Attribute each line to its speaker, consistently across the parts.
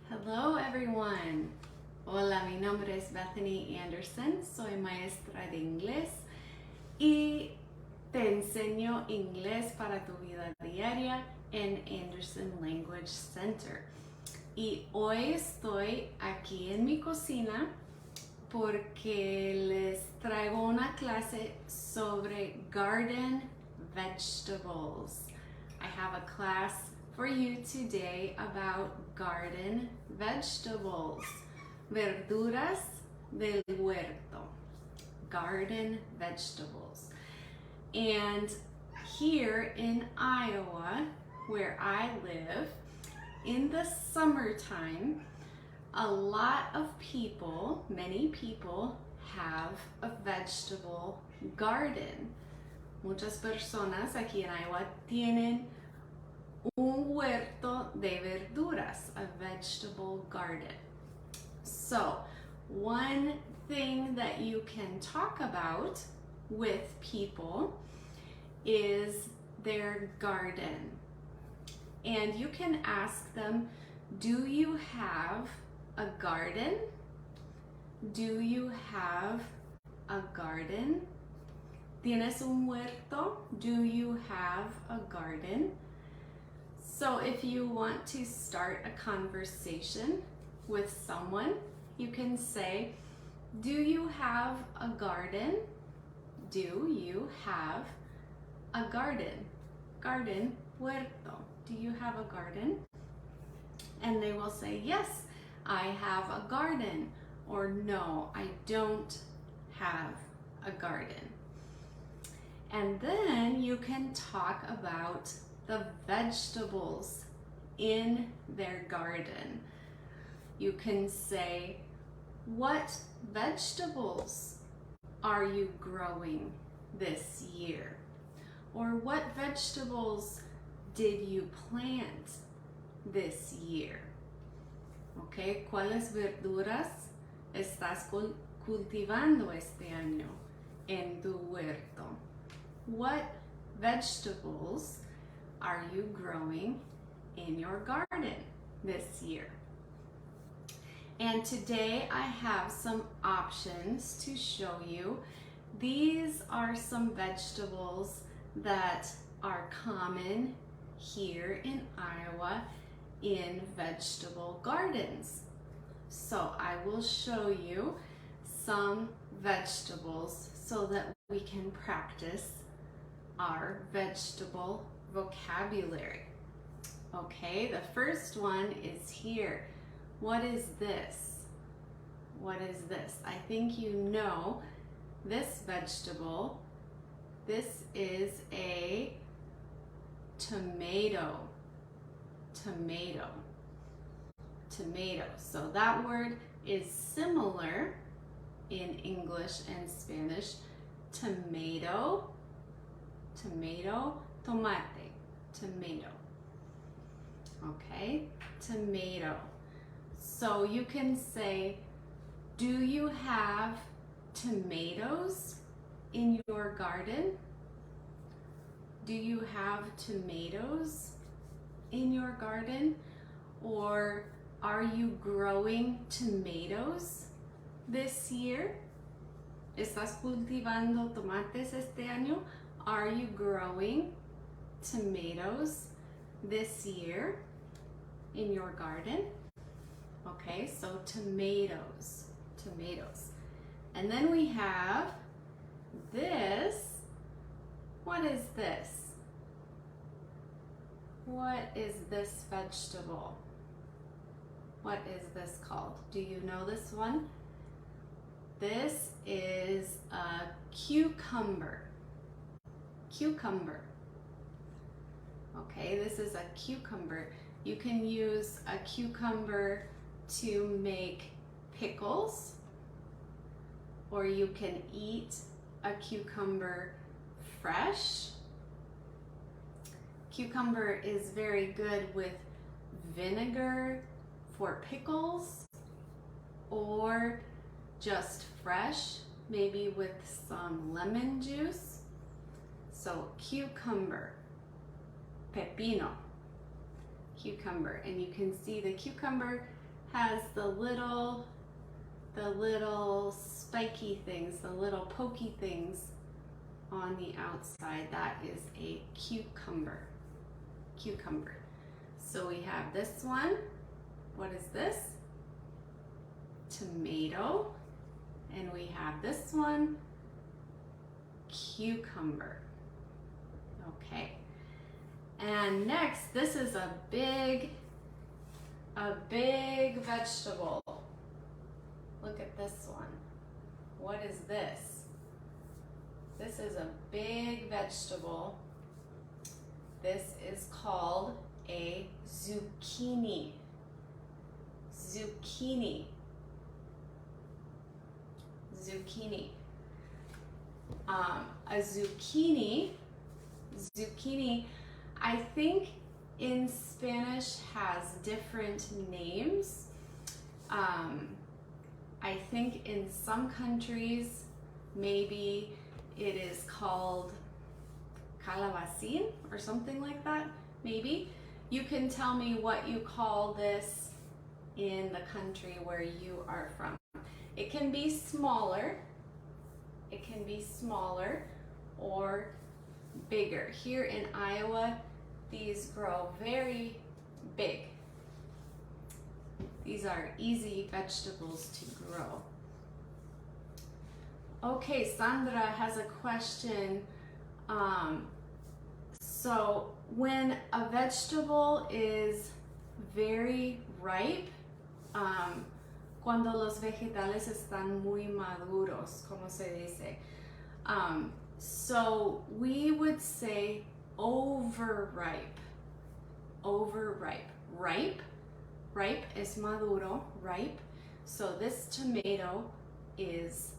Speaker 1: Hello everyone. Hola, mi nombre es Bethany Anderson, soy maestra de inglés y te enseño inglés para tu vida diaria en Anderson Language Center. Y hoy estoy aquí en mi cocina porque les traigo una clase sobre garden vegetables. I have a class for you today about garden vegetables, verduras del huerto, garden vegetables. And here in Iowa, where I live, in the summertime, a lot of people, many people, have a vegetable garden. Muchas personas aquí en Iowa tienen un huerto de verduras, a vegetable garden. So, one thing that you can talk about with people is their garden. And you can ask them, do you have a garden? Do you have a garden? ¿Tienes un huerto? Do you have a garden? So if you want to start a conversation with someone, you can say, do you have a garden? Do you have a garden? Garden, huerto. Do you have a garden? And they will say, yes, I have a garden, or no, I don't have a garden. And then you can talk about the vegetables in their garden. You can say, what vegetables are you growing this year? Or what vegetables did you plant this year? Okay, ¿cuáles verduras estás cultivando este año en tu huerto? What vegetables are you growing in your garden this year? And today I have some options to show you. These are some vegetables that are common here in Iowa in vegetable gardens. So I will show you some vegetables so that we can practice our vegetable vocabulary. Okay, the first one is here. What is this? What is this? I think you know this vegetable. This is a tomato. Tomato. Tomato. So that word is similar in English and Spanish. Tomato, tomato, tomate, tomato. Okay, tomato. So you can say, do you have tomatoes in your garden? Do you have tomatoes in your garden? Or are you growing tomatoes this year? ¿Estás cultivando tomates este año? Are you growing tomatoes this year in your garden? Okay, so tomatoes, tomatoes. And then we have this. What is this? What is this vegetable? What is this called? Do you know this one? This is a cucumber. Cucumber. Okay, this is a cucumber. You can use a cucumber to make pickles, or you can eat a cucumber fresh. Cucumber is very good with vinegar for pickles, or just fresh, maybe with some lemon juice. So cucumber, pepino, cucumber, and you can see the cucumber has the little spiky things, the little pokey things on the outside. That is a cucumber. Cucumber. So we have this one. What is this? Tomato. And we have this one, cucumber. Okay. And next, this is a big vegetable. Look at this one. What is this? This is a big vegetable. This is called a zucchini. Zucchini. Zucchini. A zucchini, I think in Spanish has different names. I think in some countries, maybe it is called calabacín or something like that, maybe. You can tell me what you call this in the country where you are from. It can be smaller. It can be smaller or bigger. Here in Iowa, these grow very big. These are easy vegetables to grow. Okay, Sandra has a question. So when a vegetable is very ripe, cuando los vegetales están muy maduros, como se dice. So we would say overripe. Overripe. Ripe. Ripe es maduro, ripe. So this tomato is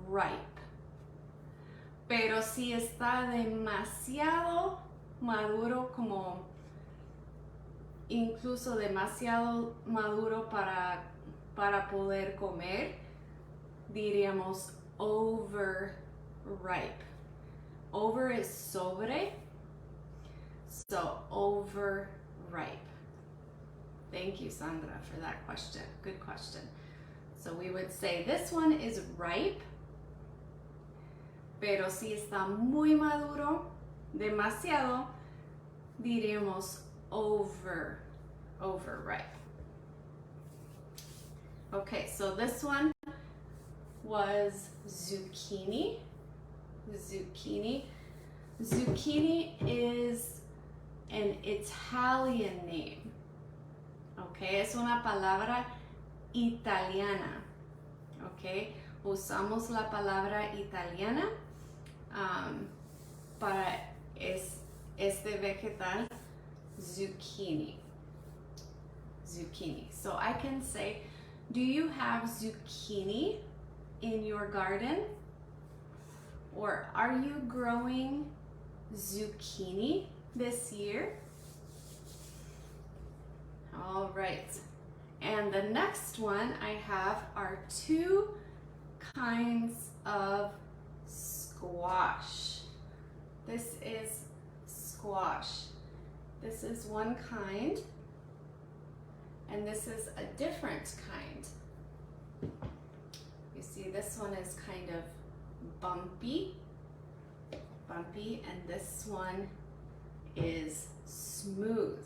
Speaker 1: ripe. Pero si está demasiado maduro, como incluso demasiado maduro para poder comer, diríamos overripe. Over is sobre, so overripe. Thank you, Sandra, for that question. Good question. So we would say this one is ripe, pero si está muy maduro, demasiado, diríamos overripe. Okay, so this one was zucchini. Zucchini. Zucchini is an Italian name. Okay, es una palabra italiana. Okay, usamos la palabra italiana para este vegetal, zucchini. Zucchini. So I can say, do you have zucchini in your garden? Or are you growing zucchini this year? All right. And the next one I have are two kinds of squash. This is squash. This is one kind, and this is a different kind. You see, this one is kind of bumpy, and this one is smooth.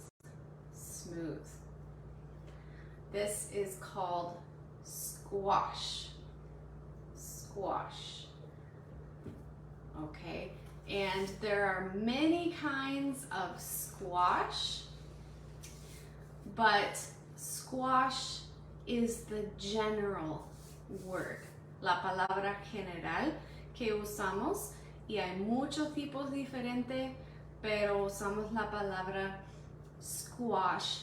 Speaker 1: This is called squash. Okay, and there are many kinds of squash, but squash is the general word, la palabra general que usamos, y hay muchos tipos diferentes, pero usamos la palabra squash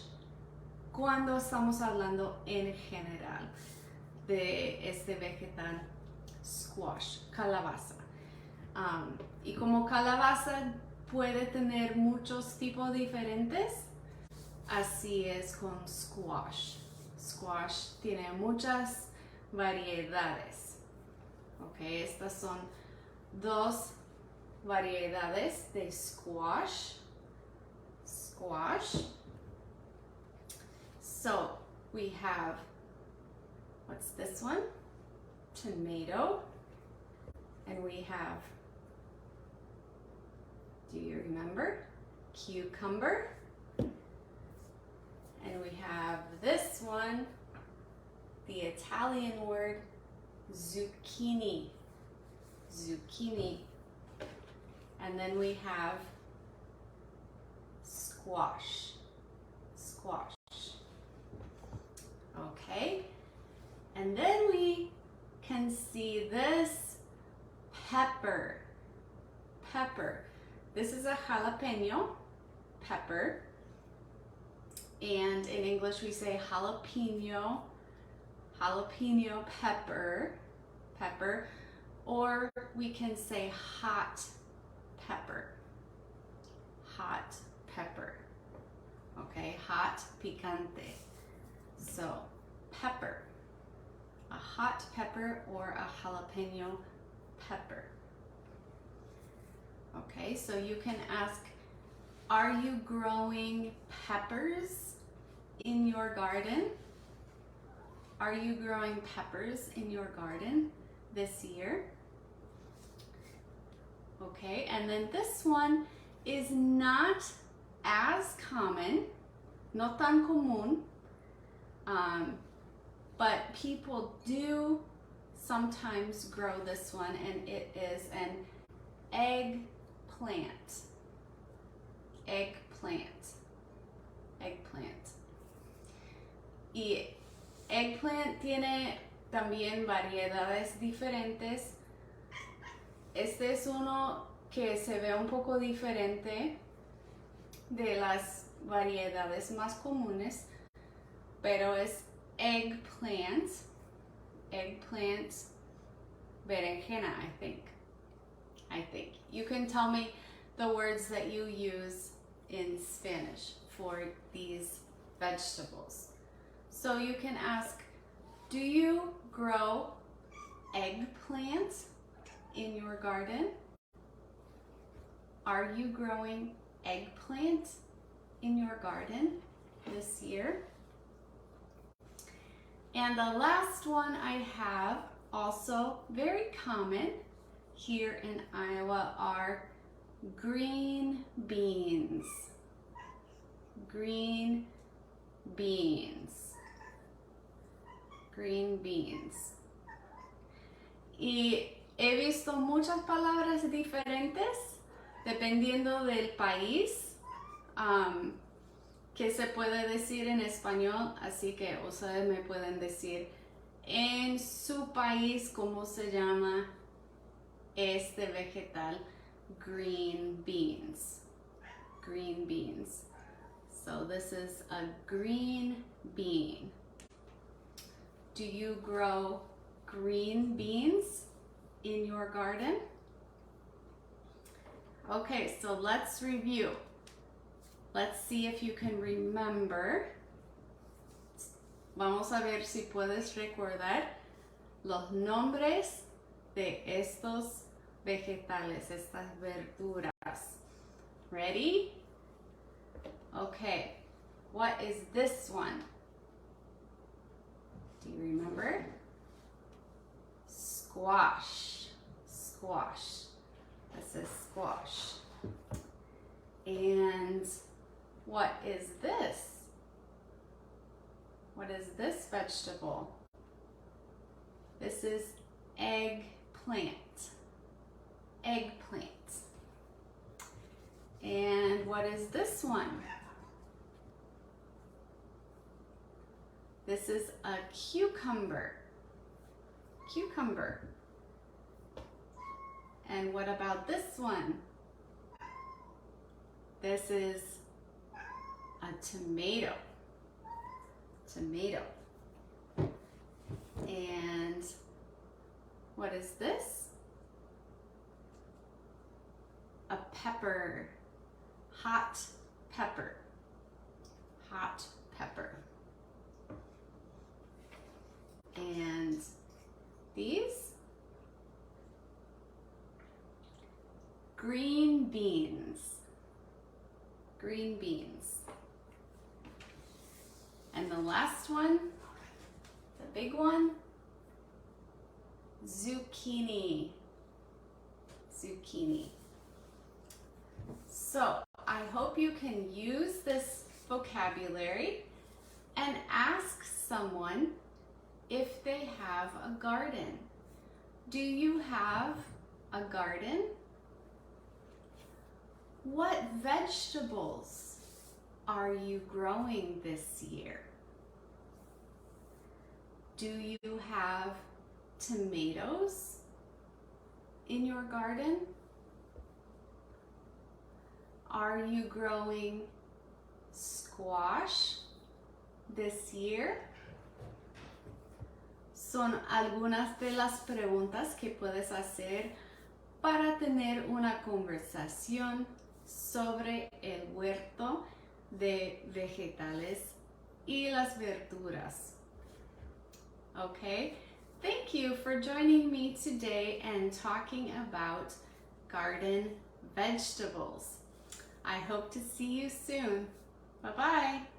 Speaker 1: cuando estamos hablando en general de este vegetal squash, calabaza. Y como calabaza puede tener muchos tipos diferentes, así es con squash. Squash tiene muchas variedades. Okay, estas son dos variedades de squash. So We have, what's this one? Tomato. And we have, do you remember? Cucumber. And we have this one, the Italian word, zucchini. Zucchini. And then we have squash. Squash. Okay. And then we can see this pepper. Pepper. This is a jalapeno pepper. And in English we say jalapeno. Jalapeno pepper. Pepper. Or we can say hot pepper. Hot pepper. Okay, hot picante. So, pepper. A hot pepper or a jalapeno pepper. Okay, so you can ask, are you growing peppers in your garden? Are you growing peppers in your garden this year? Okay, and then this one is not as common, no tan común, but people do sometimes grow this one, and it is an eggplant. Eggplant. Eggplant. Y eggplant tiene también variedades diferentes. Este es uno que se ve un poco diferente de las variedades más comunes, pero es eggplant. Eggplant berenjena, I think. You can tell me the words that you use in Spanish for these vegetables. So you can ask, do you grow eggplant in your garden? Are you growing eggplant in your garden this year? And the last one I have, also very common here in Iowa, are green beans. Green beans. Green beans. Y he visto muchas palabras diferentes dependiendo del país que se puede decir en español, así que ustedes me pueden decir en su país cómo se llama este vegetal. Green beans. Green beans. So this is a green bean. Do you grow green beans in your garden? Okay, so let's review. Let's see if you can remember. Vamos a ver si puedes recordar los nombres de estos vegetales, estas verduras. Ready? Okay, what is this one? Do you remember? Squash. Squash. This is squash. And what is this? What is this vegetable? This is eggplant. Eggplant. And what is this one? This is a cucumber. Cucumber. And what about this one? This is a tomato. Tomato. And what is this? A pepper. Hot pepper. Hot pepper. And these? Green beans. Green beans. And the last one, the big one, zucchini. Zucchini. So I hope you can use this vocabulary and ask someone if they have a garden. Do you have a garden? What vegetables are you growing this year? Do you have tomatoes in your garden? Are you growing squash this year? Son algunas de las preguntas que puedes hacer para tener una conversación sobre el huerto de vegetales y las verduras. Okay, thank you for joining me today and talking about garden vegetables. I hope to see you soon. Bye-bye.